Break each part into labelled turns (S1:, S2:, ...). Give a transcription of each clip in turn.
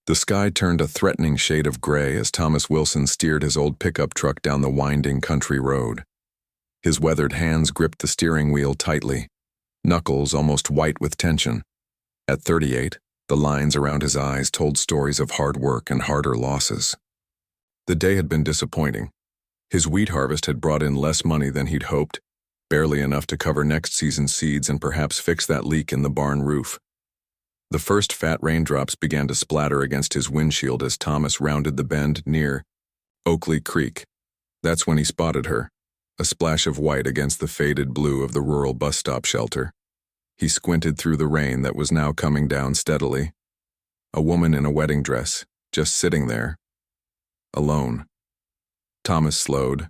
S1: The sky turned a threatening shade of gray as Thomas Wilson steered his old pickup truck down the winding country road. His weathered hands gripped the steering wheel tightly, knuckles almost white with tension. At 38, the lines around his eyes told stories of hard work and harder losses. The day had been disappointing. His wheat harvest had brought in less money than he'd hoped, barely enough to cover next season's seeds and perhaps fix that leak in the barn roof. The first fat raindrops began to splatter against his windshield as Thomas rounded the bend near Oakley Creek. That's when he spotted her, a splash of white against the faded blue of the rural bus stop shelter. He squinted through the rain that was now coming down steadily. A woman in a wedding dress, just sitting there, alone. Thomas slowed.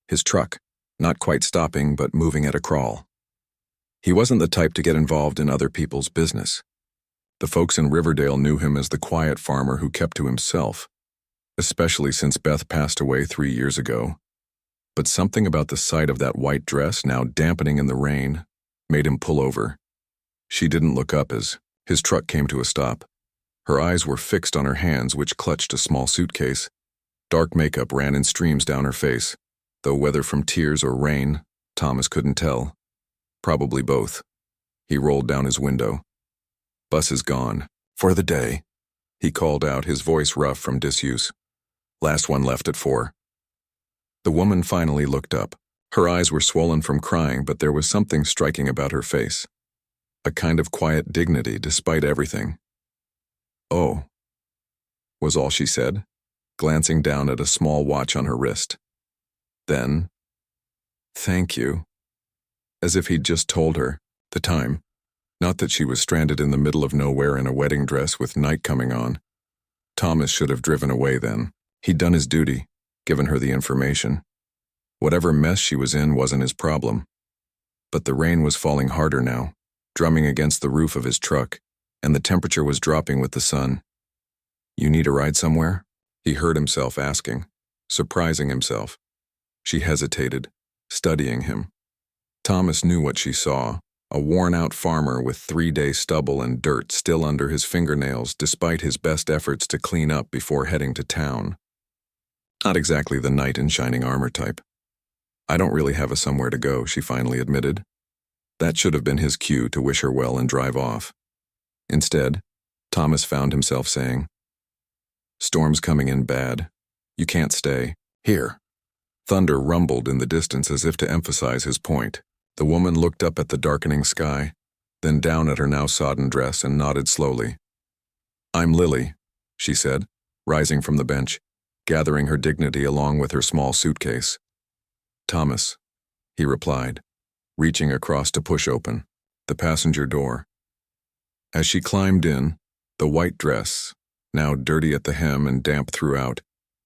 S1: His truck, not quite stopping but moving at a crawl. He wasn't the type to get involved in other people's business. The folks in Riverdale knew him as the quiet farmer who kept to himself, especially since Beth passed away 3 years ago. But something about the sight of that white dress now dampening in the rain made him pull over. She didn't look up as his truck came to a stop. Her eyes were fixed on her hands, which clutched a small suitcase. Dark makeup ran in streams down her face, though whether from tears or rain, Thomas couldn't tell. Probably both. He rolled down his window. "Bus is gone. For the day," he called out, his voice rough from disuse. "Last one left at 4. The woman finally looked up. Her eyes were swollen from crying, but there was something striking about her face. A kind of quiet dignity despite everything. "Oh," was all she said, glancing down at a small watch on her wrist. Then, "Thank you," as if he'd just told her the time. Not that she was stranded in the middle of nowhere in a wedding dress with night coming on. Thomas should have driven away then. He'd done his duty, given her the information. Whatever mess she was in wasn't his problem. But the rain was falling harder now, drumming against the roof of his truck, and the temperature was dropping with the sun. "You need a ride somewhere?" he heard himself asking, surprising himself. She hesitated, studying him. Thomas knew what she saw. A worn-out farmer with 3-day stubble and dirt still under his fingernails despite his best efforts to clean up before heading to town. Not exactly the knight in shining armor type. "I don't really have a somewhere to go," she finally admitted. That should have been his cue to wish her well and drive off. Instead, Thomas found himself saying, "Storm's coming in bad. You can't stay here." Thunder rumbled in the distance as if to emphasize his point. The woman looked up at the darkening sky, then down at her now sodden dress and nodded slowly. "I'm Lily," she said, rising from the bench, gathering her dignity along with her small suitcase. "Thomas," he replied, reaching across to push open the passenger door. As she climbed in, the white dress, now dirty at the hem and damp throughout,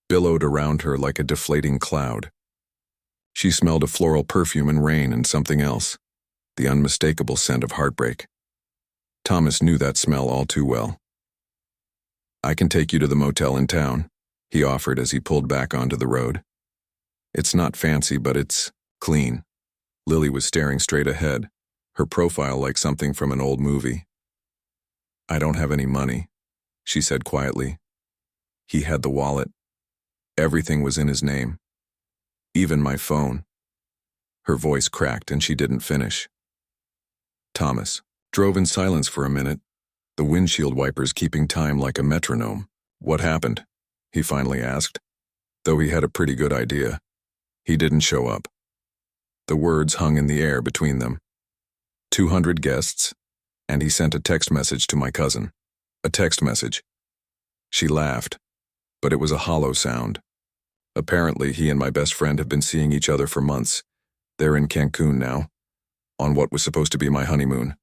S1: billowed around her like a deflating cloud. She smelled of floral perfume and rain and something else, the unmistakable scent of heartbreak. Thomas knew that smell all too well. "I can take you to the motel in town," he offered as he pulled back onto the road. "It's not fancy, but it's clean." Lily was staring straight ahead, her profile like something from an old movie. "I don't have any money," she said quietly. He had the wallet. Everything was in his name. Even my phone. Her voice cracked and she didn't finish. Thomas drove in silence for a minute, the windshield wipers keeping time like a metronome. "What happened?" he finally asked, though he had a pretty good idea. "He didn't show up." The words hung in the air between them. 200 guests, and he sent a text message to my cousin. A text message. She laughed, but it was a hollow sound. Apparently, he and my best friend have been seeing each other for months. They're in Cancun now, on what was supposed to be my honeymoon.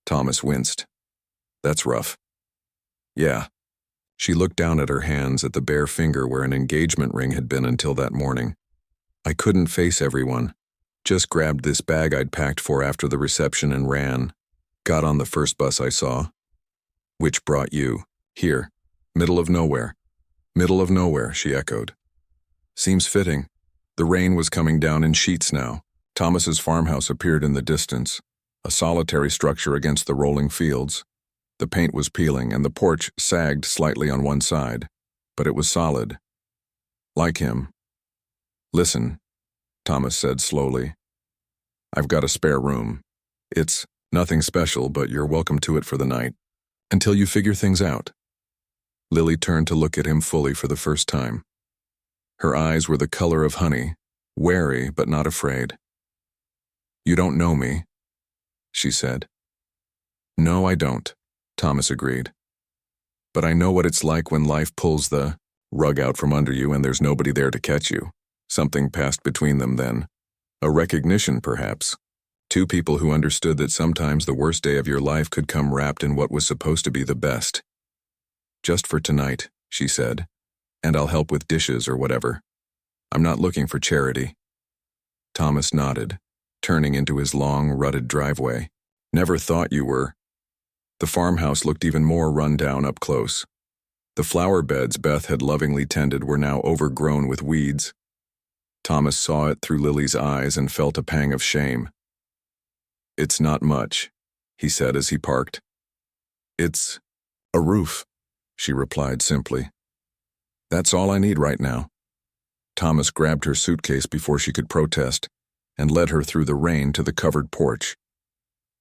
S1: Thomas winced. "That's rough." "Yeah." She looked down at her hands at the bare finger where an engagement ring had been until that morning. "I couldn't face everyone. Just grabbed this bag I'd packed for after the reception and ran. Got on the first bus I saw." "Which brought you here? Middle of nowhere." "Middle of nowhere," she echoed. "Seems fitting." The rain was coming down in sheets now. Thomas's farmhouse appeared in the distance, a solitary structure against the rolling fields. The paint was peeling and the porch sagged slightly on one side, but it was solid. Like him. "Listen," Thomas said slowly. "I've got a spare room. It's nothing special, but you're welcome to it for the night, until you figure things out." Lily turned to look at him fully for the first time. Her eyes were the color of honey, wary but not afraid. "You don't know me," she said. "No, I don't," Thomas agreed. "But I know what it's like when life pulls the rug out from under you and there's nobody there to catch you." Something passed between them then. A recognition, perhaps. Two people who understood that sometimes the worst day of your life could come wrapped in what was supposed to be the best. "Just for tonight," she said, "and I'll help with dishes or whatever. I'm not looking for charity." Thomas nodded, turning into his long, rutted driveway. "Never thought you were." The farmhouse looked even more run down up close. The flower beds Beth had lovingly tended were now overgrown with weeds. Thomas saw it through Lily's eyes and felt a pang of shame. "It's not much," he said as he parked. "It's a roof," she replied simply. "That's all I need right now." Thomas grabbed her suitcase before she could protest and led her through the rain to the covered porch.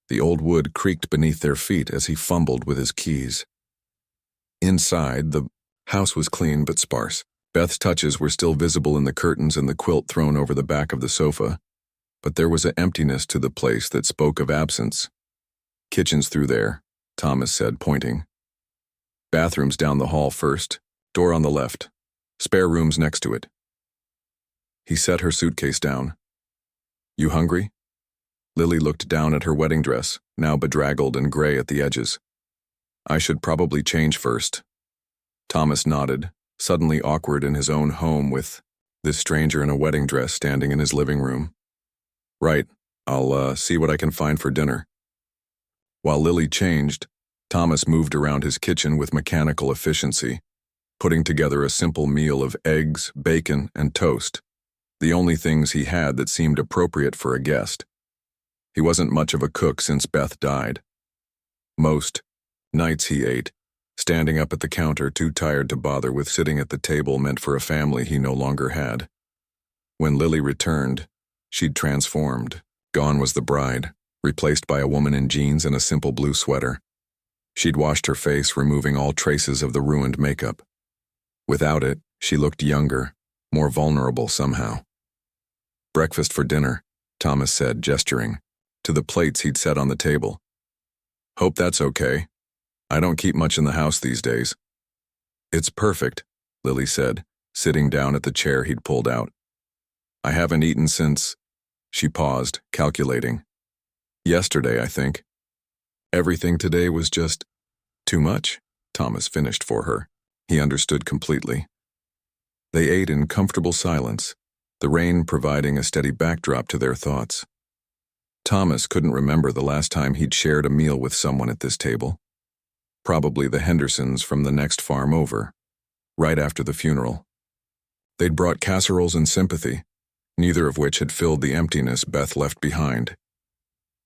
S1: The old wood creaked beneath their feet as he fumbled with his keys. Inside, the house was clean but sparse. Beth's touches were still visible in the curtains and the quilt thrown over the back of the sofa, but there was an emptiness to the place that spoke of absence. "Kitchen's through there," Thomas said, pointing. "Bathroom's down the hall first, door on the left, spare room's next to it." He set her suitcase down. "You hungry?" Lily looked down at her wedding dress, now bedraggled and gray at the edges. "I should probably change first." Thomas nodded, suddenly awkward in his own home with this stranger in a wedding dress standing in his living room. "Right, I'll see what I can find for dinner." While Lily changed, Thomas moved around his kitchen with mechanical efficiency, putting together a simple meal of eggs, bacon, and toast, the only things he had that seemed appropriate for a guest. He wasn't much of a cook since Beth died. Most nights he ate, standing up at the counter too tired to bother with sitting at the table meant for a family he no longer had. When Lily returned, she'd transformed. Gone was the bride, replaced by a woman in jeans and a simple blue sweater. She'd washed her face, removing all traces of the ruined makeup. Without it, she looked younger, more vulnerable somehow. "Breakfast for dinner," Thomas said, gesturing to the plates he'd set on the table. "Hope that's okay. I don't keep much in the house these days." "It's perfect," Lily said, sitting down at the chair he'd pulled out. "I haven't eaten since—" She paused, calculating. "Yesterday, I think." "Everything today was just too much," Thomas finished for her. He understood completely. They ate in comfortable silence, the rain providing a steady backdrop to their thoughts. Thomas couldn't remember the last time he'd shared a meal with someone at this table. Probably the Hendersons from the next farm over, right after the funeral. They'd brought casseroles and sympathy, neither of which had filled the emptiness Beth left behind.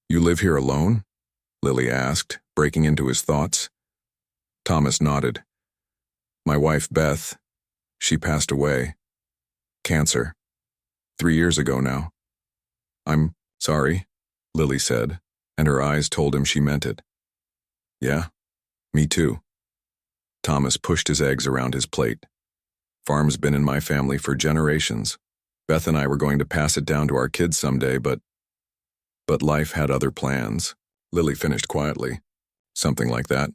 S1: "You live here alone?" Lily asked, breaking into his thoughts. Thomas nodded. "My wife, Beth, she passed away. Cancer. 3 years ago now." "I'm sorry," Lily said, and her eyes told him she meant it. "Yeah, me too." Thomas pushed his eggs around his plate. "Farm's been in my family for generations. Beth and I were going to pass it down to our kids someday, but life had other plans," Lily finished quietly. "Something like that."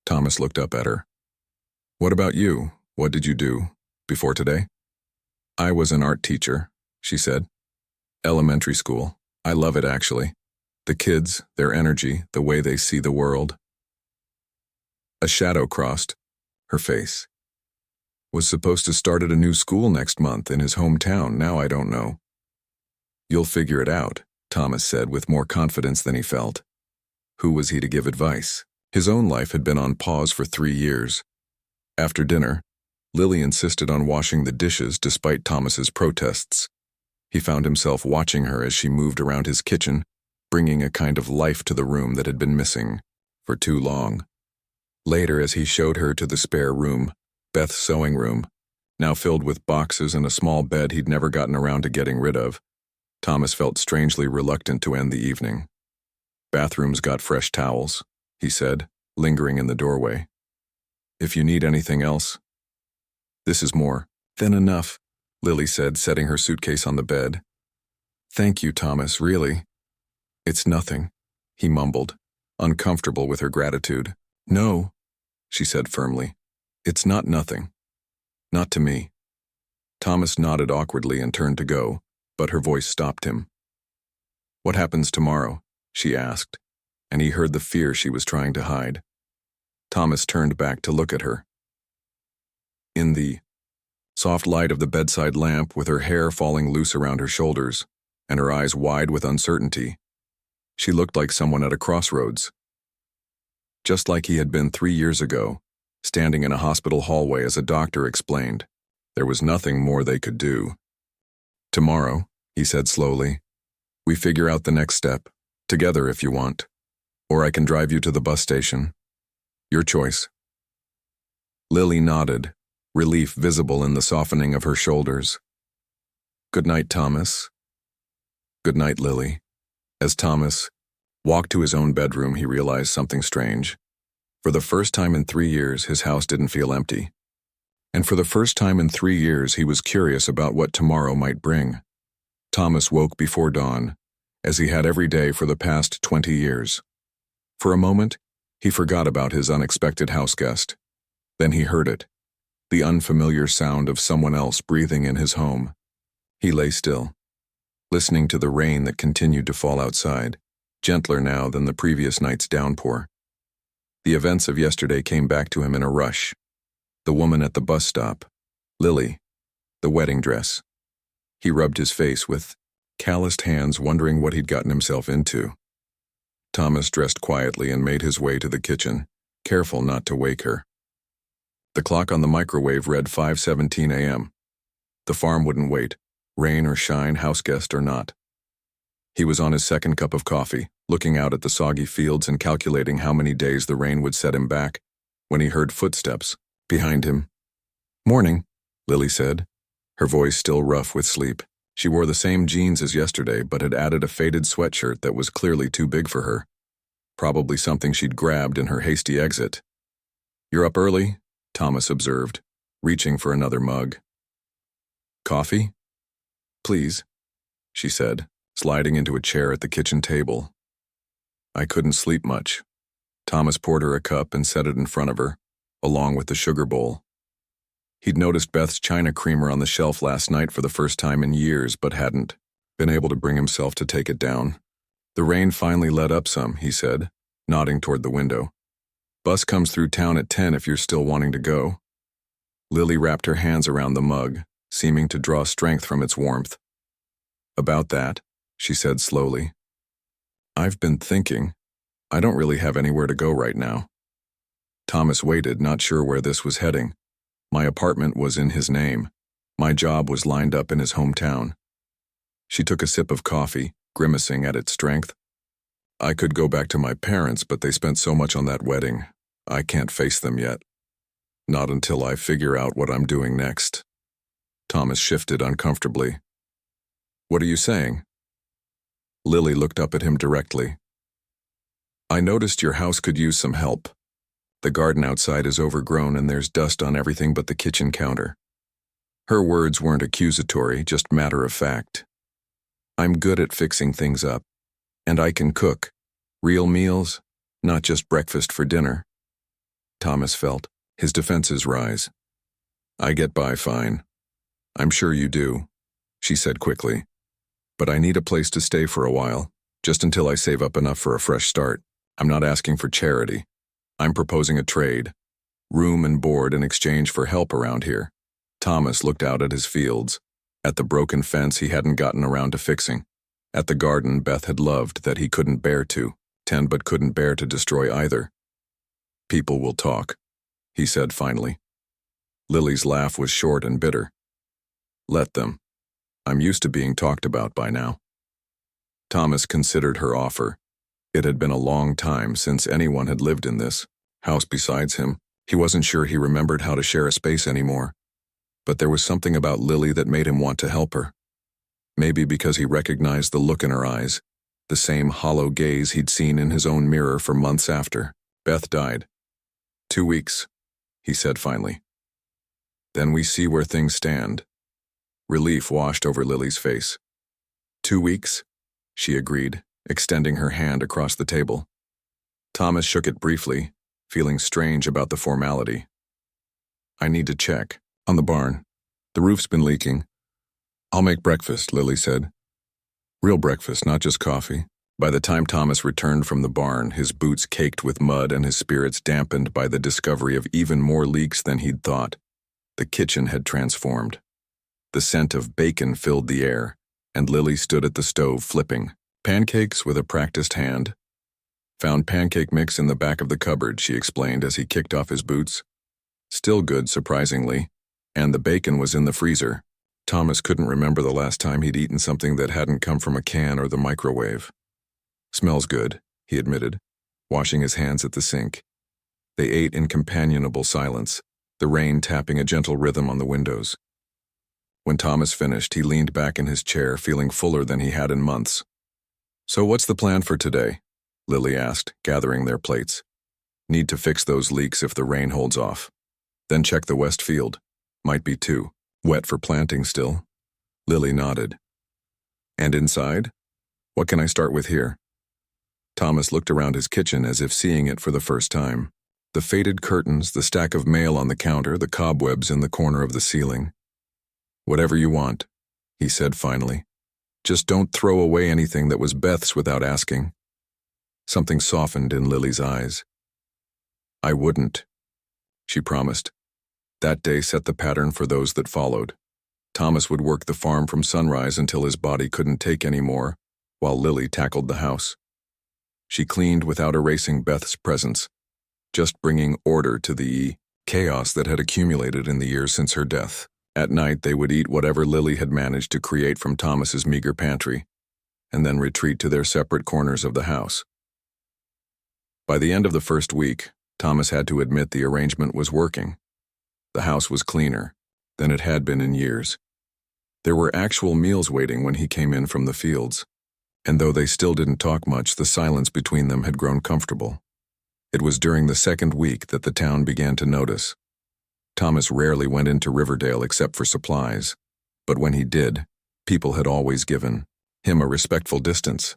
S1: Thomas looked up at her. "What about you? What did you do before today?" "I was an art teacher," she said. "Elementary school. I love it, actually. The kids, their energy, the way they see the world." A shadow crossed her face. "Was supposed to start at a new school next month in his hometown. Now I don't know." "You'll figure it out," Thomas said with more confidence than he felt. Who was he to give advice? His own life had been on pause for 3 years. After dinner, Lily insisted on washing the dishes despite Thomas's protests. He found himself watching her as she moved around his kitchen, bringing a kind of life to the room that had been missing for too long. Later, as he showed her to the spare room, Beth's sewing room, now filled with boxes and a small bed he'd never gotten around to getting rid of, Thomas felt strangely reluctant to end the evening. "Bathroom's got fresh towels," he said, lingering in the doorway. "If you need anything else." "This is more than enough," Lily said, setting her suitcase on the bed. "Thank you, Thomas, really." "It's nothing," he mumbled, uncomfortable with her gratitude. "No," she said firmly. "It's not nothing. Not to me." Thomas nodded awkwardly and turned to go, but her voice stopped him. "What happens tomorrow?" she asked, and he heard the fear she was trying to hide. Thomas turned back to look at her. In the soft light of the bedside lamp, with her hair falling loose around her shoulders, and her eyes wide with uncertainty, she looked like someone at a crossroads. Just like he had been 3 years ago, standing in a hospital hallway as a doctor explained, there was nothing more they could do. "Tomorrow," he said slowly, "we figure out the next step, together if you want, or I can drive you to the bus station. Your choice." Lily nodded, relief visible in the softening of her shoulders. "Good night, Thomas." "Good night, Lily." As Thomas walked to his own bedroom, he realized something strange. For the first time in 3 years, his house didn't feel empty. And for the first time in 3 years, he was curious about what tomorrow might bring. Thomas woke before dawn, as he had every day for the past 20 years. For a moment, he forgot about his unexpected houseguest. Then he heard it, the unfamiliar sound of someone else breathing in his home. He lay still, listening to the rain that continued to fall outside, gentler now than the previous night's downpour. The events of yesterday came back to him in a rush. The woman at the bus stop, Lily, the wedding dress. He rubbed his face with calloused hands, wondering what he'd gotten himself into. Thomas dressed quietly and made his way to the kitchen, careful not to wake her. The clock on the microwave read 5:17 a.m. The farm wouldn't wait, rain or shine, houseguest or not. He was on his second cup of coffee, looking out at the soggy fields and calculating how many days the rain would set him back, when he heard footsteps behind him. "Morning," Lily said, her voice still rough with sleep. She wore the same jeans as yesterday, but had added a faded sweatshirt that was clearly too big for her. Probably something she'd grabbed in her hasty exit. "You're up early," Thomas observed, reaching for another mug. "Coffee?" "Please," she said, sliding into a chair at the kitchen table. "I couldn't sleep much." Thomas poured her a cup and set it in front of her, along with the sugar bowl. He'd noticed Beth's China creamer on the shelf last night for the first time in years, but hadn't been able to bring himself to take it down. "The rain finally let up some," he said, nodding toward the window. "Bus comes through town at 10 if you're still wanting to go." Lily wrapped her hands around the mug, seeming to draw strength from its warmth. "About that," she said slowly. "I've been thinking. I don't really have anywhere to go right now." Thomas waited, not sure where this was heading. My apartment was in his name. My job was lined up in his hometown. She took a sip of coffee, grimacing at its strength. "I could go back to my parents, but they spent so much on that wedding. I can't face them yet. Not until I figure out what I'm doing next." Thomas shifted uncomfortably. "What are you saying?" Lily looked up at him directly. "I noticed your house could use some help. The garden outside is overgrown and there's dust on everything but the kitchen counter." Her words weren't accusatory, just matter of fact. "I'm good at fixing things up. And I can cook. Real meals, not just breakfast for dinner." Thomas felt his defenses rise. "I get by fine." "I'm sure you do," she said quickly. "But I need a place to stay for a while, just until I save up enough for a fresh start. I'm not asking for charity. I'm proposing a trade. Room and board in exchange for help around here." Thomas looked out at his fields, at the broken fence he hadn't gotten around to fixing, at the garden Beth had loved that he couldn't bear to tend but couldn't bear to destroy either. "People will talk," he said finally. Lily's laugh was short and bitter. "Let them. I'm used to being talked about by now." Thomas considered her offer. It had been a long time since anyone had lived in this house besides him. He wasn't sure he remembered how to share a space anymore. But there was something about Lily that made him want to help her. Maybe because he recognized the look in her eyes, the same hollow gaze he'd seen in his own mirror for months after Beth died. 2 weeks, he said finally. Then we see where things stand. Relief washed over Lily's face. 2 weeks, she agreed, extending her hand across the table. Thomas shook it briefly, feeling strange about the formality. I need to check. On the barn. The roof's been leaking. I'll make breakfast, Lily said. Real breakfast, not just coffee. By the time Thomas returned from the barn, his boots caked with mud and his spirits dampened by the discovery of even more leaks than he'd thought. The kitchen had transformed. The scent of bacon filled the air, and Lily stood at the stove flipping pancakes with a practiced hand. Found pancake mix in the back of the cupboard, she explained as he kicked off his boots. Still good, surprisingly, and the bacon was in the freezer. Thomas couldn't remember the last time he'd eaten something that hadn't come from a can or the microwave. Smells good, he admitted, washing his hands at the sink. They ate in companionable silence, the rain tapping a gentle rhythm on the windows. When Thomas finished, he leaned back in his chair, feeling fuller than he had in months. So what's the plan for today? Lily asked, gathering their plates. Need to fix those leaks if the rain holds off. Then check the west field. Might be too wet for planting still. Lily nodded. And inside? What can I start with here? Thomas looked around his kitchen as if seeing it for the first time. The faded curtains, the stack of mail on the counter, the cobwebs in the corner of the ceiling. Whatever you want, he said finally. Just don't throw away anything that was Beth's without asking. Something softened in Lily's eyes. I wouldn't, she promised. That day set the pattern for those that followed. Thomas would work the farm from sunrise until his body couldn't take any more, while Lily tackled the house. She cleaned without erasing Beth's presence, just bringing order to the chaos that had accumulated in the years since her death. At night, they would eat whatever Lily had managed to create from Thomas's meager pantry, and then retreat to their separate corners of the house. By the end of the first week, Thomas had to admit the arrangement was working. The house was cleaner than it had been in years. There were actual meals waiting when he came in from the fields, and though they still didn't talk much, the silence between them had grown comfortable. It was during the second week that the town began to notice. Thomas rarely went into Riverdale except for supplies, but when he did, people had always given him a respectful distance.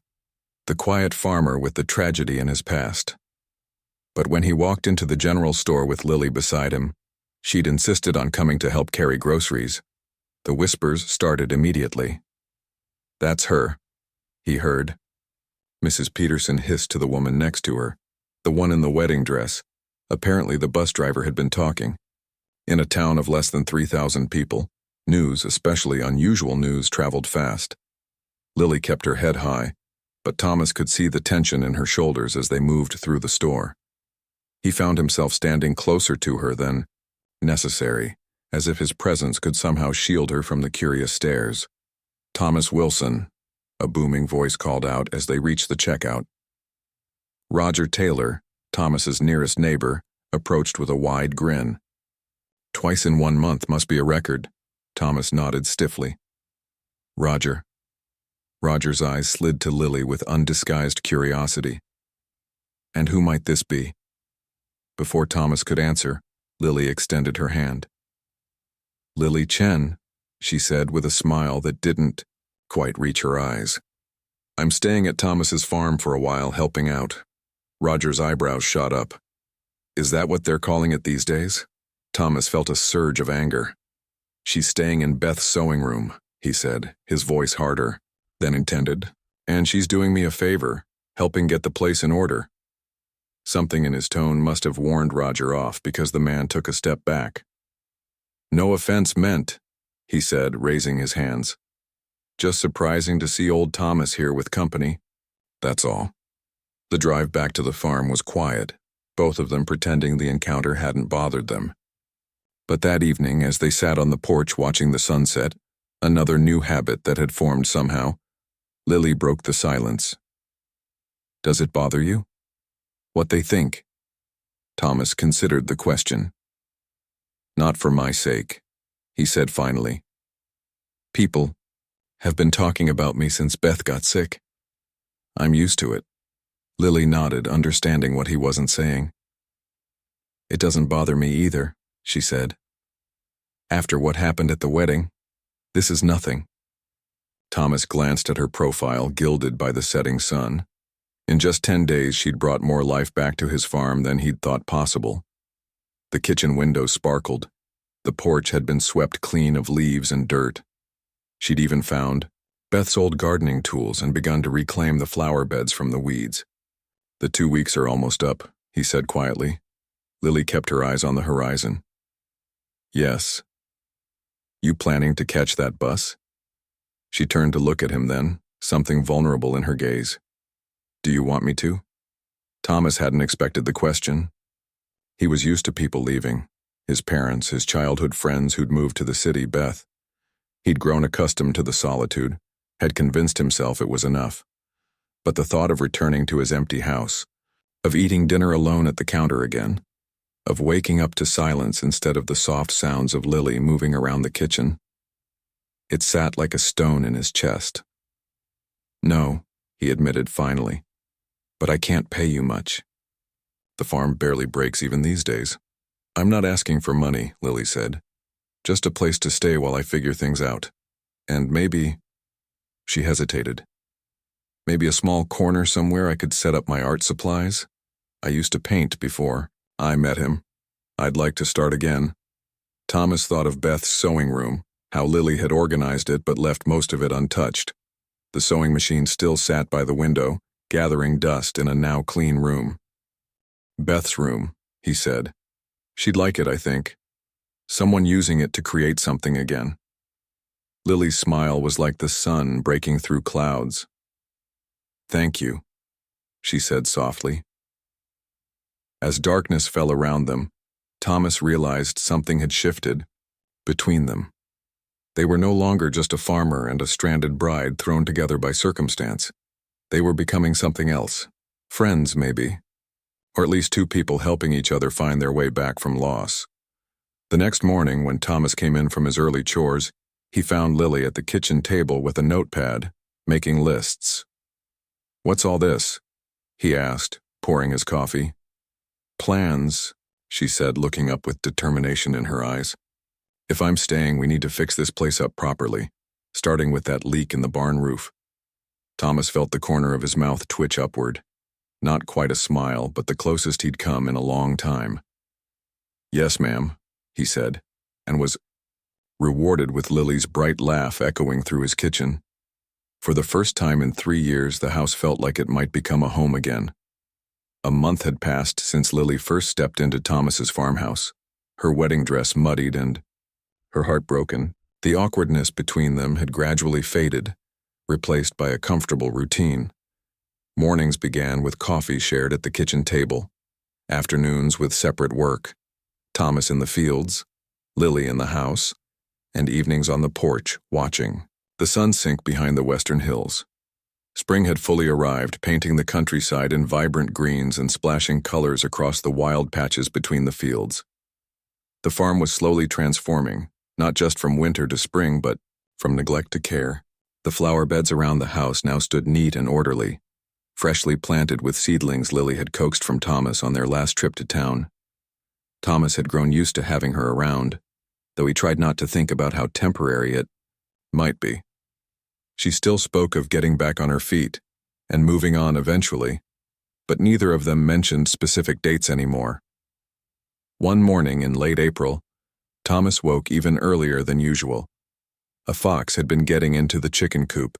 S1: The quiet farmer with the tragedy in his past. But when he walked into the general store with Lily beside him, she'd insisted on coming to help carry groceries. The whispers started immediately. That's her, he heard. Mrs. Peterson hissed to the woman next to her, the one in the wedding dress. Apparently the bus driver had been talking. In a town of less than 3,000 people, news, especially unusual news, traveled fast. Lily kept her head high, but Thomas could see the tension in her shoulders as they moved through the store. He found himself standing closer to her than necessary, as if his presence could somehow shield her from the curious stares. Thomas Wilson, a booming voice called out as they reached the checkout. Roger Taylor, Thomas's nearest neighbor, approached with a wide grin. Twice in 1 month must be a record, Thomas nodded stiffly. Roger. Roger's eyes slid to Lily with undisguised curiosity. And who might this be? Before Thomas could answer, Lily extended her hand. Lily Chen, she said with a smile that didn't quite reach her eyes. I'm staying at Thomas's farm for a while, helping out. Roger's eyebrows shot up. Is that what they're calling it these days? Thomas felt a surge of anger. She's staying in Beth's sewing room, he said, his voice harder than intended. And she's doing me a favor, helping get the place in order. Something in his tone must have warned Roger off because the man took a step back. No offense meant, he said, raising his hands. Just surprising to see old Thomas here with company. That's all. The drive back to the farm was quiet, both of them pretending the encounter hadn't bothered them. But that evening, as they sat on the porch watching the sunset, another new habit that had formed somehow, Lily broke the silence. Does it bother you? What they think? Thomas considered the question. Not for my sake, he said finally. People have been talking about me since Beth got sick. I'm used to it. Lily nodded, understanding what he wasn't saying. It doesn't bother me either, she said. After what happened at the wedding, this is nothing. Thomas glanced at her profile, gilded by the setting sun. In just 10 days, she'd brought more life back to his farm than he'd thought possible. The kitchen window sparkled. The porch had been swept clean of leaves and dirt. She'd even found Beth's old gardening tools and begun to reclaim the flower beds from the weeds. The 2 weeks are almost up, he said quietly. Lily kept her eyes on the horizon. Yes. You planning to catch that bus? She turned to look at him then, something vulnerable in her gaze. Do you want me to? Thomas hadn't expected the question. He was used to people leaving. His parents, his childhood friends who'd moved to the city, Beth. He'd grown accustomed to the solitude, had convinced himself it was enough. But the thought of returning to his empty house, of eating dinner alone at the counter again, of waking up to silence instead of the soft sounds of Lily moving around the kitchen, it sat like a stone in his chest. No, he admitted finally, but I can't pay you much. The farm barely breaks even these days. I'm not asking for money, Lily said. Just a place to stay while I figure things out. And maybe, she hesitated, maybe a small corner somewhere I could set up my art supplies. I used to paint before I met him. I'd like to start again. Thomas thought of Beth's sewing room, how Lily had organized it but left most of it untouched. The sewing machine still sat by the window, gathering dust in a now clean room. Beth's room, he said. She'd like it, I think. Someone using it to create something again. Lily's smile was like the sun breaking through clouds. Thank you, she said softly. As darkness fell around them, Thomas realized something had shifted between them. They were no longer just a farmer and a stranded bride thrown together by circumstance. They were becoming something else. Friends, maybe. Or at least two people helping each other find their way back from loss. The next morning, when Thomas came in from his early chores, he found Lily at the kitchen table with a notepad, making lists. What's all this? He asked, pouring his coffee. Plans, she said, looking up with determination in her eyes. If I'm staying, we need to fix this place up properly, starting with that leak in the barn roof. Thomas felt the corner of his mouth twitch upward. Not quite a smile, but the closest he'd come in a long time. Yes, ma'am, he said, and was rewarded with Lily's bright laugh echoing through his kitchen. For the first time in 3 years, the house felt like it might become a home again. A month had passed since Lily first stepped into Thomas's farmhouse, her wedding dress muddied and her heart broken. The awkwardness between them had gradually faded, replaced by a comfortable routine. Mornings began with coffee shared at the kitchen table, afternoons with separate work, Thomas in the fields, Lily in the house, and evenings on the porch, watching the sun sink behind the western hills. Spring had fully arrived, painting the countryside in vibrant greens and splashing colors across the wild patches between the fields. The farm was slowly transforming, not just from winter to spring, but from neglect to care. The flower beds around the house now stood neat and orderly, freshly planted with seedlings Lily had coaxed from Thomas on their last trip to town. Thomas had grown used to having her around, though he tried not to think about how temporary it might be. She still spoke of getting back on her feet and moving on eventually, but neither of them mentioned specific dates anymore. One morning in late April, Thomas woke even earlier than usual. A fox had been getting into the chicken coop,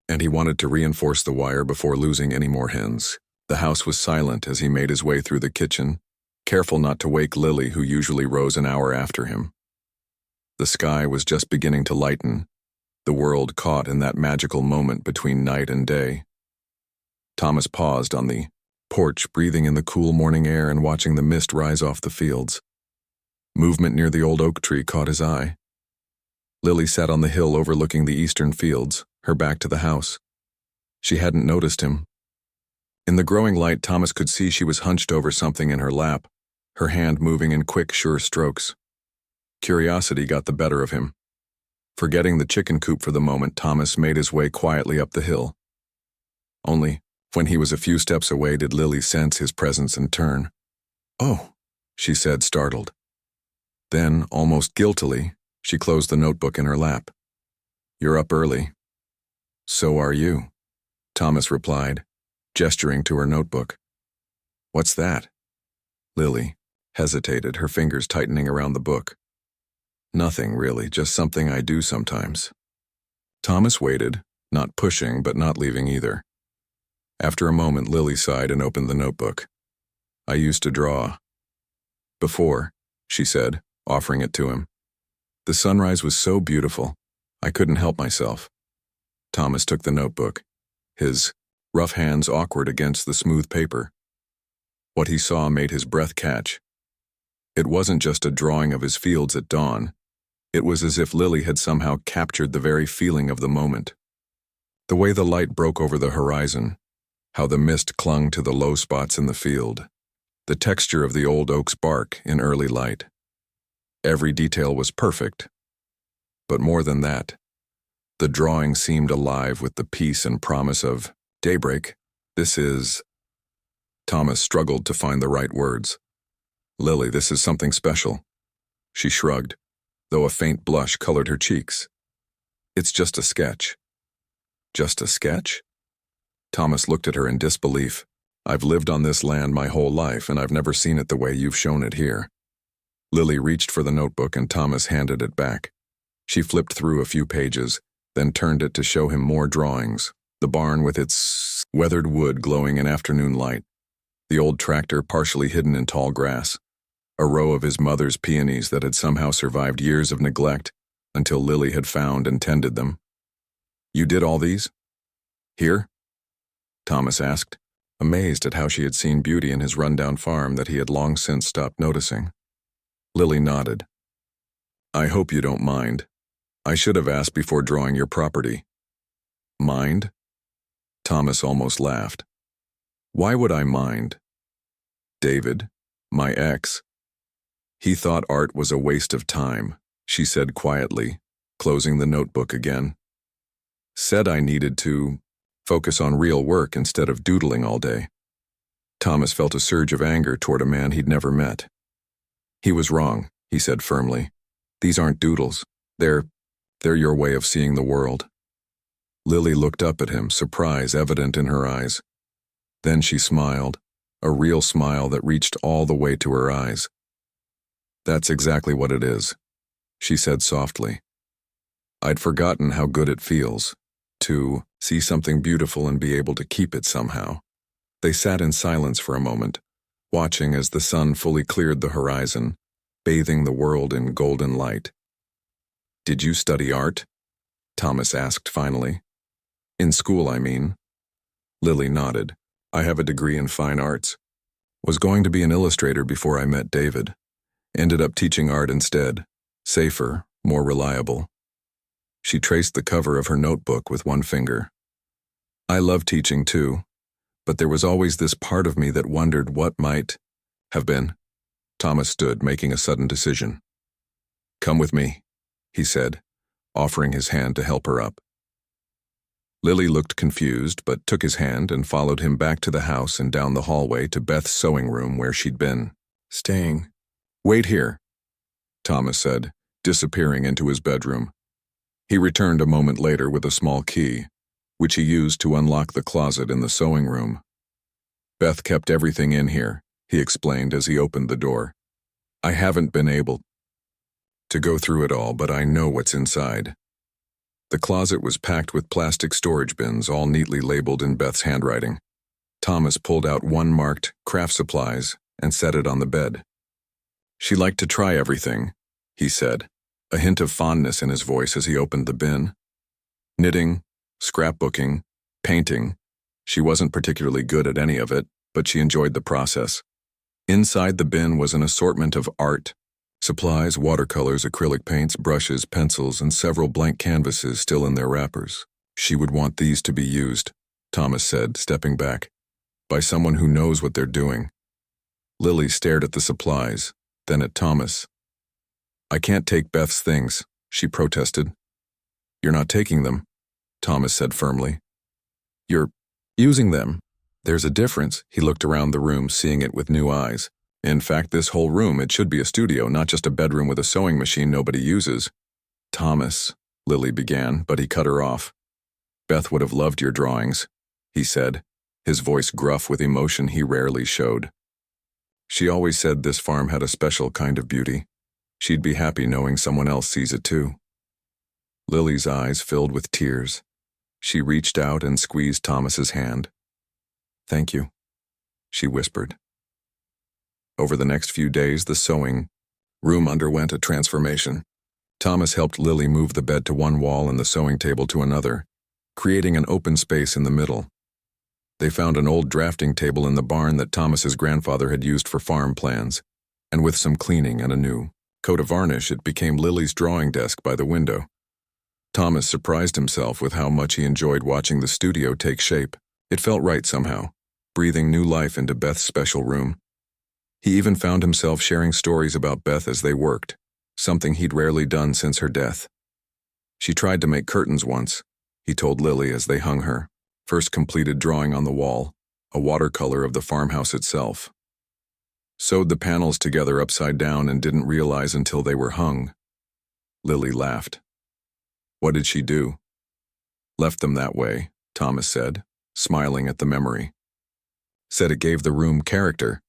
S1: and he wanted to reinforce the wire before losing any more hens. The house was silent as he made his way through the kitchen, careful not to wake Lily, who usually rose an hour after him. The sky was just beginning to lighten, the world caught in that magical moment between night and day. Thomas paused on the porch, breathing in the cool morning air and watching the mist rise off the fields. Movement near the old oak tree caught his eye. Lily sat on the hill overlooking the eastern fields, her back to the house. She hadn't noticed him. In the growing light, Thomas could see she was hunched over something in her lap, her hand moving in quick, sure strokes. Curiosity got the better of him. Forgetting the chicken coop for the moment, Thomas made his way quietly up the hill. Only, when he was a few steps away, did Lily sense his presence and turn. "Oh," she said, startled. Then, almost guiltily, she closed the notebook in her lap. "You're up early." "So are you," Thomas replied, gesturing to her notebook. "What's that?" Lily hesitated, her fingers tightening around the book. "Nothing, really, just something I do sometimes." Thomas waited, not pushing but not leaving either. After a moment, Lily sighed and opened the notebook. "I used to draw." "Before," she said, offering it to him. "The sunrise was so beautiful, I couldn't help myself." Thomas took the notebook, his rough hands awkward against the smooth paper. What he saw made his breath catch. It wasn't just a drawing of his fields at dawn. It was as if Lily had somehow captured the very feeling of the moment. The way the light broke over the horizon, how the mist clung to the low spots in the field, the texture of the old oak's bark in early light. Every detail was perfect. But more than that, the drawing seemed alive with the peace and promise of daybreak. "This is—" Thomas struggled to find the right words. "Lily, this is something special." She shrugged, though a faint blush colored her cheeks. "It's just a sketch." "Just a sketch?" Thomas looked at her in disbelief. "I've lived on this land my whole life, and I've never seen it the way you've shown it here." Lily reached for the notebook and Thomas handed it back. She flipped through a few pages, then turned it to show him more drawings, the barn with its weathered wood glowing in afternoon light, the old tractor partially hidden in tall grass, a row of his mother's peonies that had somehow survived years of neglect until Lily had found and tended them. "You did all these? Here?" Thomas asked, amazed at how she had seen beauty in his rundown farm that he had long since stopped noticing. Lily nodded. "I hope you don't mind. I should have asked before drawing your property." "Mind?" Thomas almost laughed. "Why would I mind? David, my ex, he thought art was a waste of time," she said quietly, closing the notebook again. "Said I needed to focus on real work instead of doodling all day." Thomas felt a surge of anger toward a man he'd never met. "He was wrong," he said firmly. "These aren't doodles. They're your way of seeing the world." Lily looked up at him, surprise evident in her eyes. Then she smiled, a real smile that reached all the way to her eyes. "That's exactly what it is," she said softly. "I'd forgotten how good it feels to see something beautiful and be able to keep it somehow." They sat in silence for a moment, watching as the sun fully cleared the horizon, bathing the world in golden light. "Did you study art?" Thomas asked finally. "In school, I mean." Lily nodded. "I have a degree in fine arts. Was going to be an illustrator before I met David. Ended up teaching art instead. Safer, more reliable." She traced the cover of her notebook with one finger. "I love teaching too, but there was always this part of me that wondered what might have been." Thomas stood, making a sudden decision. "Come with me," he said, offering his hand to help her up. Lily looked confused, but took his hand and followed him back to the house and down the hallway to Beth's sewing room where she'd been staying. "Wait here," Thomas said, disappearing into his bedroom. He returned a moment later with a small key, which he used to unlock the closet in the sewing room. "Beth kept everything in here," he explained as he opened the door. "I haven't been able to go through it all, but I know what's inside." The closet was packed with plastic storage bins, all neatly labeled in Beth's handwriting. Thomas pulled out one marked craft supplies and set it on the bed. "She liked to try everything," he said, a hint of fondness in his voice as he opened the bin. "Knitting, scrapbooking, painting. She wasn't particularly good at any of it, but she enjoyed the process." Inside the bin was an assortment of art supplies, watercolors, acrylic paints, brushes, pencils, and several blank canvases still in their wrappers. "She would want these to be used," Thomas said, stepping back. by someone who knows what they're doing. Lily stared at the supplies, then at Thomas. "I can't take Beth's things," she protested. "You're not taking them," Thomas said firmly. "You're using them. There's a difference." He looked around the room, seeing it with new eyes. "In fact, this whole room, it should be a studio, not just a bedroom with a sewing machine nobody uses." "Thomas," Lily began, but he cut her off. "Beth would have loved your drawings," he said, his voice gruff with emotion he rarely showed. "She always said this farm had a special kind of beauty. She'd be happy knowing someone else sees it too." Lily's eyes filled with tears. She reached out and squeezed Thomas's hand. "Thank you," she whispered. Over the next few days, the sewing room underwent a transformation. Thomas helped Lily move the bed to one wall and the sewing table to another, creating an open space in the middle. They found an old drafting table in the barn that Thomas's grandfather had used for farm plans, and with some cleaning and a new coat of varnish, it became Lily's drawing desk by the window. Thomas surprised himself with how much he enjoyed watching the studio take shape. It felt right somehow, breathing new life into Beth's special room. He even found himself sharing stories about Beth as they worked, something he'd rarely done since her death. "She tried to make curtains once," he told Lily as they hung her first completed drawing on the wall, a watercolor of the farmhouse itself. "Sewed the panels together upside down and didn't realize until they were hung." Lily laughed. "What did she do?" "Left them that way," Thomas said, smiling at the memory. "Said it gave the room character."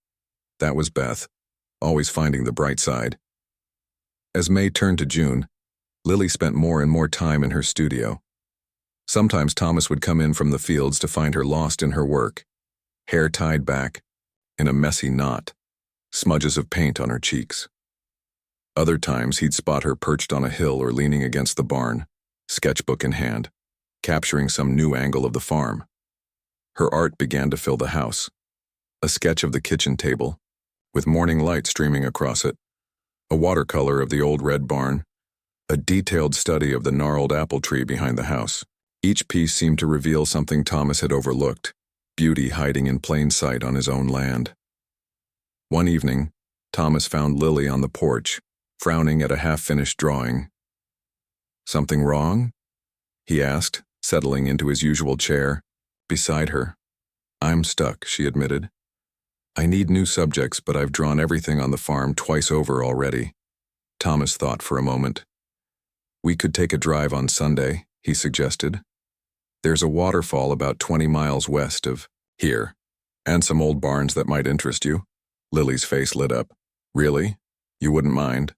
S1: That was Beth, always finding the bright side. As May turned to June, Lily spent more and more time in her studio. Sometimes Thomas would come in from the fields to find her lost in her work, hair tied back, in a messy knot, smudges of paint on her cheeks. Other times he'd spot her perched on a hill or leaning against the barn, sketchbook in hand, capturing some new angle of the farm. Her art began to fill the house. A sketch of the kitchen table, with morning light streaming across it, a watercolor of the old red barn, a detailed study of the gnarled apple tree behind the house. Each piece seemed to reveal something Thomas had overlooked, beauty hiding in plain sight on his own land. One evening, Thomas found Lily on the porch, frowning at a half-finished drawing. "Something wrong?" he asked, settling into his usual chair beside her. "I'm stuck," she admitted. "I need new subjects, but I've drawn everything on the farm twice over already." Thomas thought for a moment. "We could take a drive on Sunday," he suggested. "There's a waterfall about 20 miles west of here, and some old barns that might interest you." Lily's face lit up. "Really? You wouldn't mind?"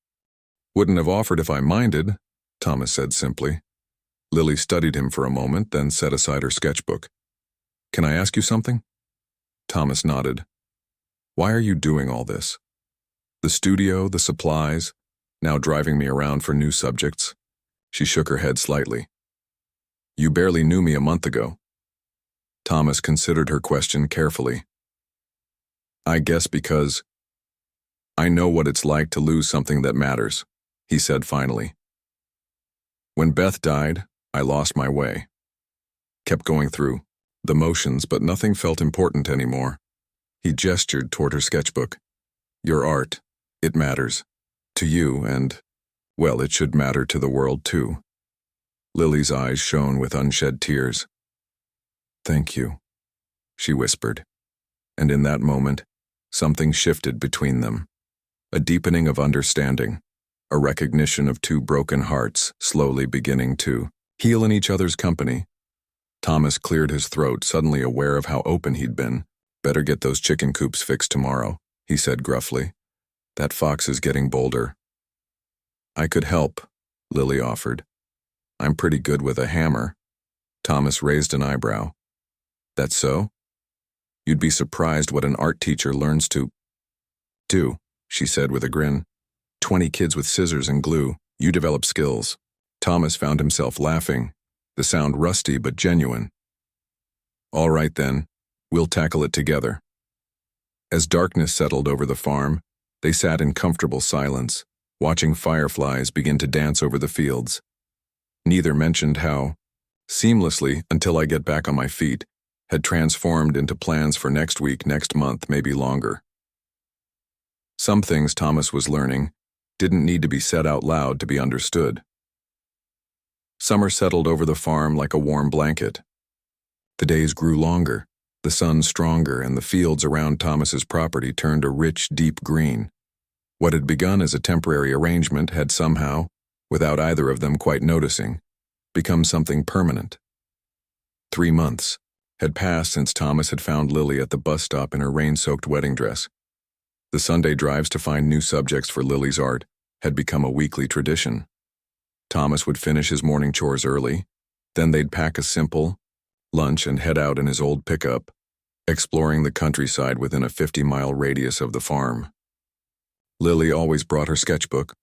S1: "Wouldn't have offered if I minded," Thomas said simply. Lily studied him for a moment, then set aside her sketchbook. "Can I ask you something?" Thomas nodded. "Why are you doing all this? The studio, the supplies, now driving me around for new subjects?" She shook her head slightly. "You barely knew me a month ago." Thomas considered her question carefully. "I guess because I know what it's like to lose something that matters," he said finally. "When Beth died, I lost my way. Kept going through the motions, but nothing felt important anymore." He gestured toward her sketchbook. "Your art, it matters. To you and, well, it should matter to the world too." Lily's eyes shone with unshed tears. "Thank you," she whispered. And in that moment, something shifted between them. A deepening of understanding, a recognition of two broken hearts slowly beginning to heal in each other's company. Thomas cleared his throat, suddenly aware of how open he'd been. "Better get those chicken coops fixed tomorrow," he said gruffly. "That fox is getting bolder." "I could help," Lily offered. "I'm pretty good with a hammer." Thomas raised an eyebrow. "That's so? You'd be surprised what an art teacher learns to do," she said with a grin. 20 kids with scissors and glue, you develop skills." Thomas found himself laughing, the sound rusty but genuine. "All right then, we'll tackle it together." As darkness settled over the farm, they sat in comfortable silence, watching fireflies begin to dance over the fields. Neither mentioned how, seamlessly until I get back on my feet, had transformed into plans for next week, next month, maybe longer. Some things Thomas was learning didn't need to be said out loud to be understood. Summer settled over the farm like a warm blanket. The days grew longer, the sun stronger, and the fields around Thomas's property turned a rich, deep green. What had begun as a temporary arrangement had somehow, without either of them quite noticing, become something permanent. 3 months had passed since Thomas had found Lily at the bus stop in her rain-soaked wedding dress. The Sunday drives to find new subjects for Lily's art had become a weekly tradition. Thomas would finish his morning chores early, then they'd pack a simple lunch and head out in his old pickup, exploring the countryside within a 50-mile radius of the farm. Lily always brought her sketchbook,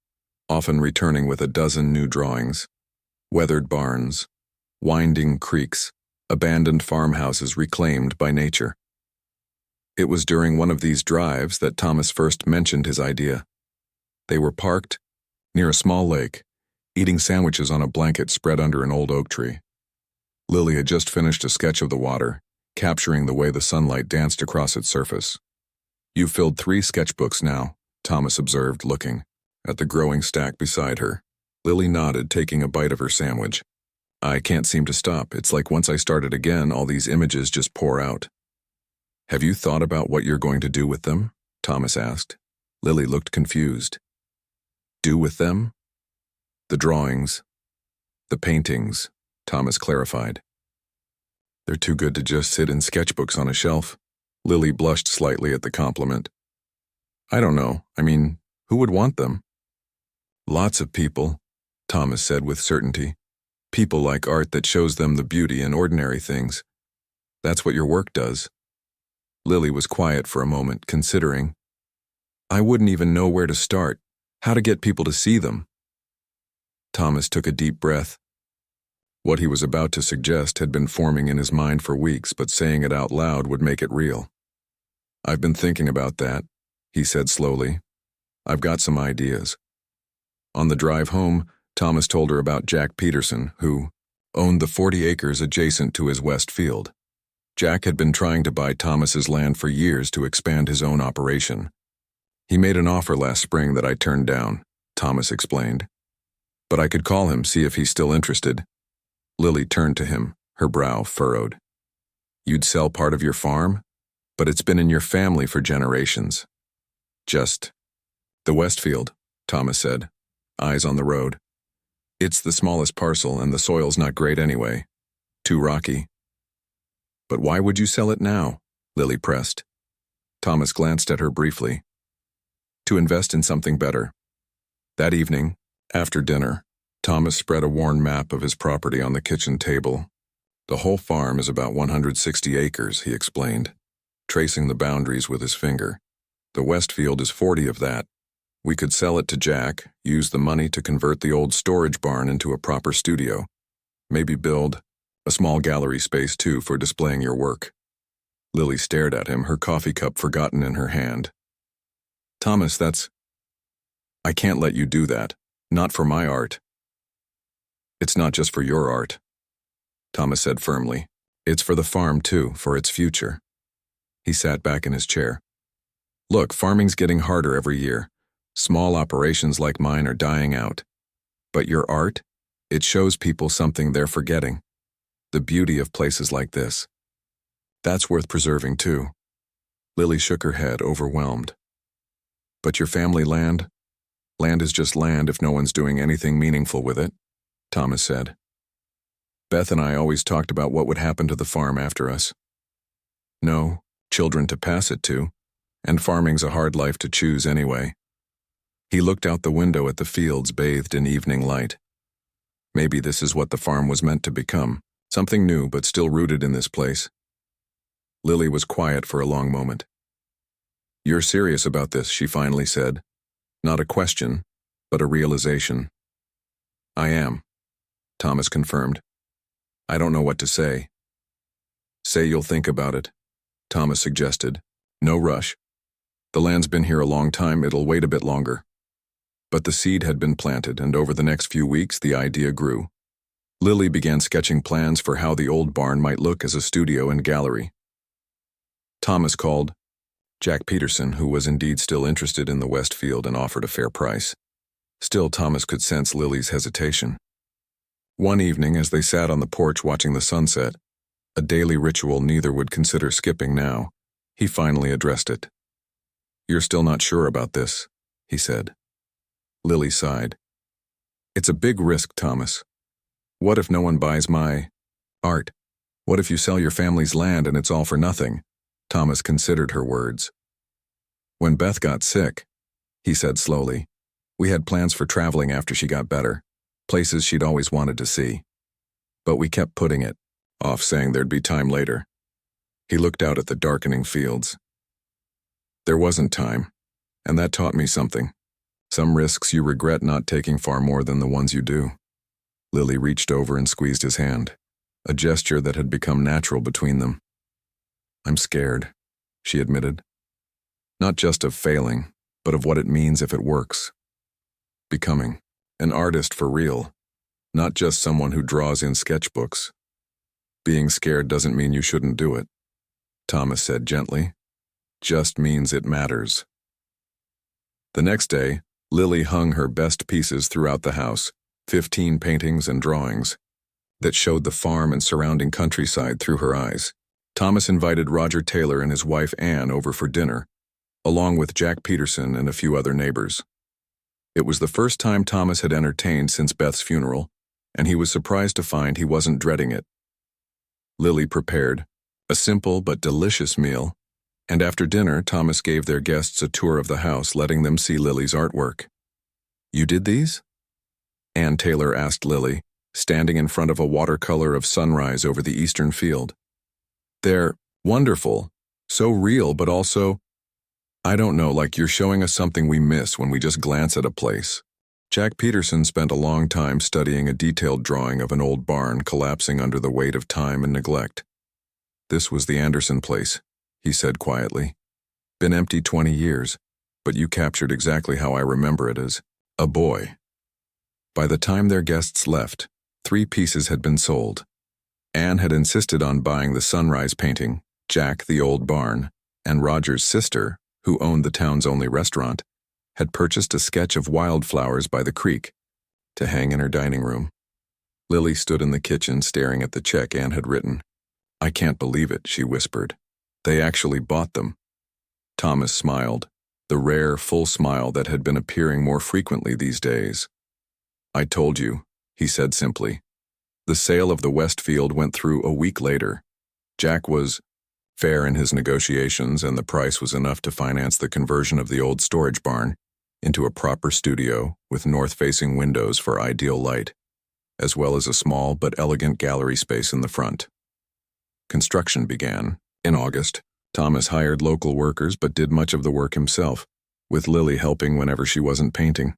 S1: often returning with a dozen new drawings. Weathered barns, winding creeks, abandoned farmhouses reclaimed by nature. It was during one of these drives that Thomas first mentioned his idea. They were parked near a small lake, eating sandwiches on a blanket spread under an old oak tree. Lily had just finished a sketch of the water, capturing the way the sunlight danced across its surface. "You've filled 3 sketchbooks now," Thomas observed, looking at the growing stack beside her. Lily nodded, taking a bite of her sandwich. "I can't seem to stop. It's like once I start it again, all these images just pour out." "Have you thought about what you're going to do with them?" Thomas asked. Lily looked confused. "Do with them?" "The drawings, the paintings," Thomas clarified. "They're too good to just sit in sketchbooks on a shelf." Lily blushed slightly at the compliment. "I don't know. I mean, who would want them?" "Lots of people," Thomas said with certainty. "People like art that shows them the beauty in ordinary things. That's what your work does." Lily was quiet for a moment, considering. "I wouldn't even know where to start, how to get people to see them." Thomas took a deep breath. What he was about to suggest had been forming in his mind for weeks, but saying it out loud would make it real. "I've been thinking about that," he said slowly. "I've got some ideas." On the drive home, Thomas told her about Jack Peterson, who owned the 40 acres adjacent to his west field. Jack had been trying to buy Thomas's land for years to expand his own operation. "He made an offer last spring that I turned down," Thomas explained. "But I could call him, see if he's still interested." Lily turned to him, her brow furrowed. "You'd sell part of your farm? But it's been in your family for generations." "Just the Westfield," Thomas said, eyes on the road. "It's the smallest parcel and the soil's not great anyway. Too rocky." "But why would you sell it now?" Lily pressed. Thomas glanced at her briefly. "To invest in something better." That evening, after dinner, Thomas spread a worn map of his property on the kitchen table. "The whole farm is about 160 acres, he explained, tracing the boundaries with his finger. "The Westfield is 40 of that. We could sell it to Jack, use the money to convert the old storage barn into a proper studio. Maybe build a small gallery space too for displaying your work." Lily stared at him, her coffee cup forgotten in her hand. "Thomas, I can't let you do that. Not for my art." "It's not just for your art," Thomas said firmly. "It's for the farm too, for its future." He sat back in his chair. "Look, farming's getting harder every year. Small operations like mine are dying out. But your art, it shows people something they're forgetting. The beauty of places like this. That's worth preserving too." Lily shook her head, overwhelmed. "But your family land? Land is just land if no one's doing anything meaningful with it," Thomas said. "Beth and I always talked about what would happen to the farm after us. No children to pass it to, and farming's a hard life to choose anyway." He looked out the window at the fields bathed in evening light. Maybe this is what the farm was meant to become, something new but still rooted in this place. Lily was quiet for a long moment. "You're serious about this," she finally said. Not a question, but a realization. "I am," Thomas confirmed. "I don't know what to say." "Say you'll think about it," Thomas suggested. "No rush. The land's been here a long time, it'll wait a bit longer." But the seed had been planted, and over the next few weeks the idea grew. Lily began sketching plans for how the old barn might look as a studio and gallery. Thomas called. Jack Peterson, who was indeed still interested in the West Field and offered a fair price. Still, Thomas could sense Lily's hesitation. One evening, as they sat on the porch watching the sunset, a daily ritual neither would consider skipping now, he finally addressed it. "You're still not sure about this," he said. Lily sighed. "It's a big risk, Thomas. What if no one buys my art? What if you sell your family's land and it's all for nothing?" Thomas considered her words. "When Beth got sick," he said slowly, "we had plans for traveling after she got better, places she'd always wanted to see. But we kept putting it off, saying there'd be time later." He looked out at the darkening fields. "There wasn't time, and that taught me something. Some risks you regret not taking far more than the ones you do." Lily reached over and squeezed his hand, a gesture that had become natural between them. "I'm scared," she admitted. "Not just of failing, but of what it means if it works. Becoming an artist for real, not just someone who draws in sketchbooks. Being scared doesn't mean you shouldn't do it," Thomas said gently. "Just means it matters." The next day, Lily hung her best pieces throughout the house, 15 paintings and drawings, that showed the farm and surrounding countryside through her eyes. Thomas invited Roger Taylor and his wife Anne over for dinner, along with Jack Peterson and a few other neighbors. It was the first time Thomas had entertained since Beth's funeral, and he was surprised to find he wasn't dreading it. Lily prepared a simple but delicious meal, and after dinner, Thomas gave their guests a tour of the house, letting them see Lily's artwork. "You did these?" Anne Taylor asked Lily, standing in front of a watercolor of sunrise over the eastern field. "They're wonderful, so real, but also, I don't know, like you're showing us something we miss when we just glance at a place." Jack Peterson spent a long time studying a detailed drawing of an old barn collapsing under the weight of time and neglect. "This was the Anderson place," he said quietly. "Been empty 20 years, but you captured exactly how I remember it as a boy." By the time their guests left, 3 pieces had been sold. Anne had insisted on buying the sunrise painting, Jack the old barn, and Roger's sister, who owned the town's only restaurant, had purchased a sketch of wildflowers by the creek to hang in her dining room. Lily stood in the kitchen staring at the check Anne had written. "I can't believe it," she whispered. "They actually bought them." Thomas smiled, the rare, full smile that had been appearing more frequently these days. "I told you," he said simply. The sale of the West Field went through a week later. Jack was fair in his negotiations, and the price was enough to finance the conversion of the old storage barn into a proper studio with north-facing windows for ideal light, as well as a small but elegant gallery space in the front. Construction began. In August, Thomas hired local workers but did much of the work himself, with Lily helping whenever she wasn't painting.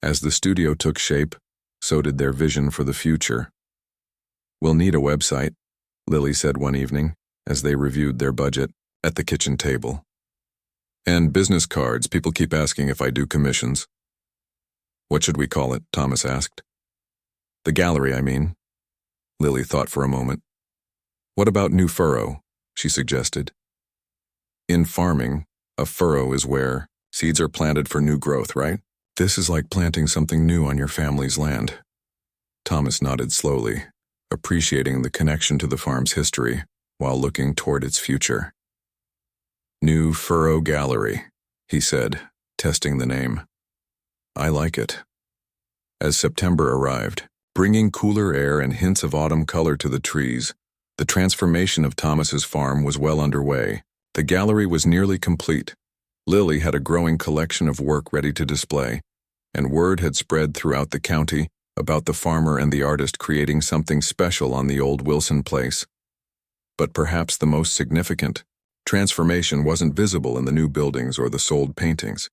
S1: As the studio took shape, so did their vision for the future. "We'll need a website," Lily said one evening, as they reviewed their budget at the kitchen table. "And business cards. People keep asking if I do commissions." "What should we call it?" Thomas asked. "The gallery, I mean." Lily thought for a moment. "What about new furrow?" she suggested. "In farming, a furrow is where seeds are planted for new growth, right? This is like planting something new on your family's land." Thomas nodded slowly, appreciating the connection to the farm's history while looking toward its future. "New Furrow Gallery," he said, testing the name. "I like it." As September arrived, bringing cooler air and hints of autumn color to the trees, the transformation of Thomas's farm was well underway. The gallery was nearly complete. Lily had a growing collection of work ready to display, and word had spread throughout the county about the farmer and the artist creating something special on the old Wilson place. But perhaps the most significant transformation wasn't visible in the new buildings or the sold paintings.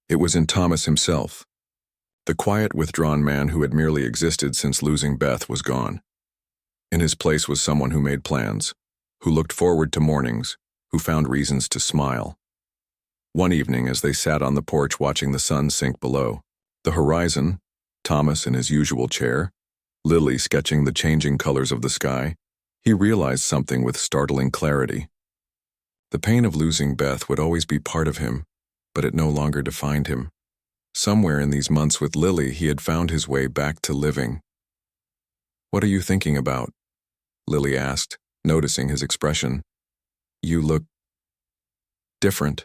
S1: It was in Thomas himself. The quiet, withdrawn man who had merely existed since losing Beth was gone. In his place was someone who made plans, who looked forward to mornings, who found reasons to smile. One evening, as they sat on the porch watching the sun sink below the horizon, Thomas in his usual chair, Lily sketching the changing colors of the sky, he realized something with startling clarity. The pain of losing Beth would always be part of him, but it no longer defined him. Somewhere in these months with Lily, he had found his way back to living. "What are you thinking about?" Lily asked, noticing his expression. "You look different."